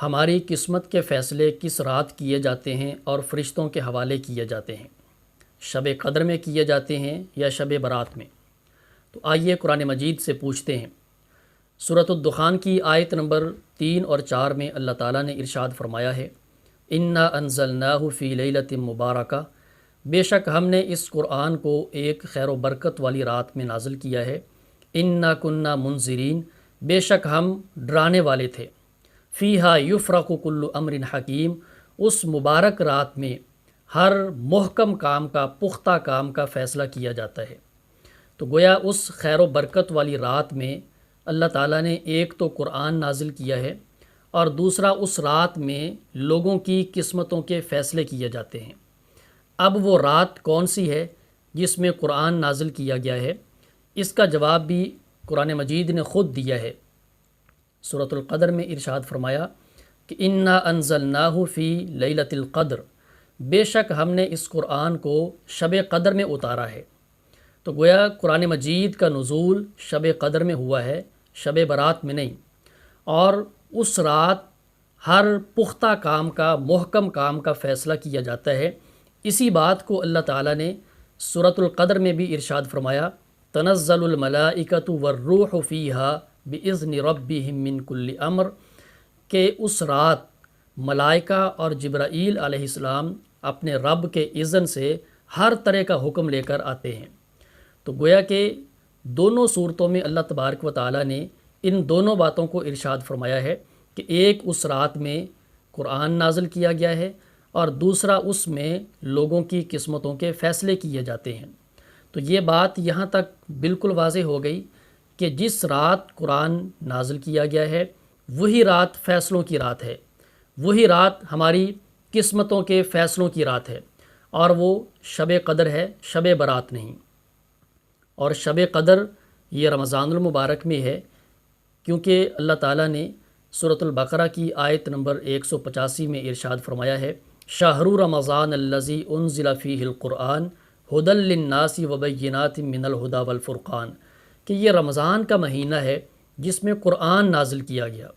ہماری قسمت کے فیصلے کس رات کیے جاتے ہیں اور فرشتوں کے حوالے کیے جاتے ہیں؟ شب قدر میں کیے جاتے ہیں یا شب برات میں؟ تو آئیے قرآن مجید سے پوچھتے ہیں۔ سورۃ الدخان کی آیت نمبر 3 اور 4 میں اللہ تعالیٰ نے ارشاد فرمایا ہے، انا انزلناہ فی لیلۃ مبارکہ، بے شک ہم نے اس قرآن کو ایک خیر و برکت والی رات میں نازل کیا ہے۔ انا کننا منذرین، بے شک ہم ڈرانے والے تھے۔ فیہا یفرق کل امر حکیم، اس مبارک رات میں ہر محکم کام کا، پختہ کام کا فیصلہ کیا جاتا ہے۔ تو گویا اس خیر و برکت والی رات میں اللہ تعالیٰ نے ایک تو قرآن نازل کیا ہے اور دوسرا اس رات میں لوگوں کی قسمتوں کے فیصلے کیے جاتے ہیں۔ اب وہ رات کون سی ہے جس میں قرآن نازل کیا گیا ہے؟ اس کا جواب بھی قرآن مجید نے خود دیا ہے۔ سورۃ القدر میں ارشاد فرمایا کہ انا انزلناہ فی لیلۃ القدر، بے شک ہم نے اس قرآن کو شب قدر میں اتارا ہے۔ تو گویا قرآن مجید کا نزول شب قدر میں ہوا ہے، شب برات میں نہیں، اور اس رات ہر پختہ کام کا، محکم کام کا فیصلہ کیا جاتا ہے۔ اسی بات کو اللہ تعالیٰ نے سورۃ القدر میں بھی ارشاد فرمایا، تنزل الملائکۃ والروح فیہا باذن ربہم من کل امر، کہ اس رات ملائکہ اور جبرائیل علیہ السلام اپنے رب کے اذن سے ہر طرح کا حکم لے کر آتے ہیں۔ تو گویا کہ دونوں صورتوں میں اللہ تبارک و تعالیٰ نے ان دونوں باتوں کو ارشاد فرمایا ہے کہ ایک اس رات میں قرآن نازل کیا گیا ہے اور دوسرا اس میں لوگوں کی قسمتوں کے فیصلے کیے جاتے ہیں۔ تو یہ بات یہاں تک بالکل واضح ہو گئی کہ جس رات قرآن نازل کیا گیا ہے وہی رات فیصلوں کی رات ہے، وہی رات ہماری قسمتوں کے فیصلوں کی رات ہے، اور وہ شب قدر ہے، شب برات نہیں۔ اور شب قدر یہ رمضان المبارک میں ہے، کیونکہ اللہ تعالیٰ نے سورۃ البقرہ کی آیت نمبر 185 میں ارشاد فرمایا ہے، شہر رمضان الذی انزل فیہ القرآن ھدی للناس وبینات من الھدی والفرقان، کہ یہ رمضان کا مہینہ ہے جس میں قرآن نازل کیا گیا۔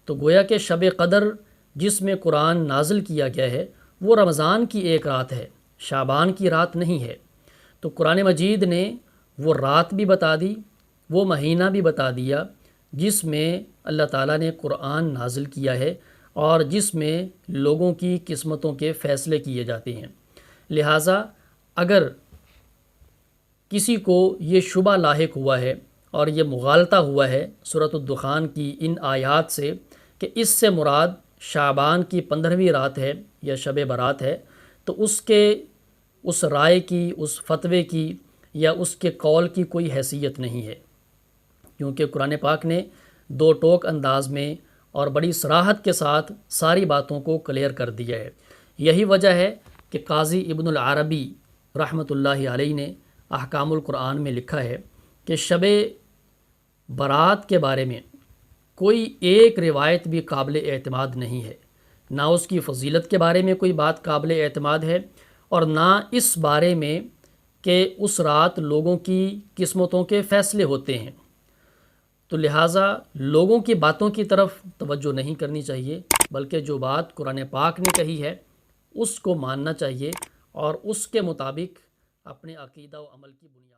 تو گویا کہ شب قدر جس میں قرآن نازل کیا گیا ہے وہ رمضان کی ایک رات ہے، شعبان کی رات نہیں ہے۔ تو قرآن مجید نے وہ رات بھی بتا دی، وہ مہینہ بھی بتا دیا جس میں اللہ تعالیٰ نے قرآن نازل کیا ہے اور جس میں لوگوں کی قسمتوں کے فیصلے کیے جاتے ہیں۔ لہٰذا اگر کسی کو یہ شبہ لاحق ہوا ہے اور یہ مغالطہ ہوا ہے سورۃ الدخان کی ان آیات سے کہ اس سے مراد شعبان کی 15ویں رات ہے یا شب برات ہے، تو اس رائے کی، اس فتوے کی یا اس کے قول کی کوئی حیثیت نہیں ہے، کیونکہ قرآن پاک نے دو ٹوک انداز میں اور بڑی صراحت کے ساتھ ساری باتوں کو کلیئر کر دیا ہے۔ یہی وجہ ہے کہ قاضی ابن العربی رحمۃ اللہ علیہ نے احکام القرآن میں لکھا ہے کہ شب برات کے بارے میں کوئی ایک روایت بھی قابل اعتماد نہیں ہے، نہ اس کی فضیلت کے بارے میں کوئی بات قابل اعتماد ہے اور نہ اس بارے میں کہ اس رات لوگوں کی قسمتوں کے فیصلے ہوتے ہیں۔ تو لہٰذا لوگوں کی باتوں کی طرف توجہ نہیں کرنی چاہیے، بلکہ جو بات قرآن پاک نے کہی ہے اس کو ماننا چاہیے اور اس کے مطابق اپنے عقیدہ و عمل کی بنیاد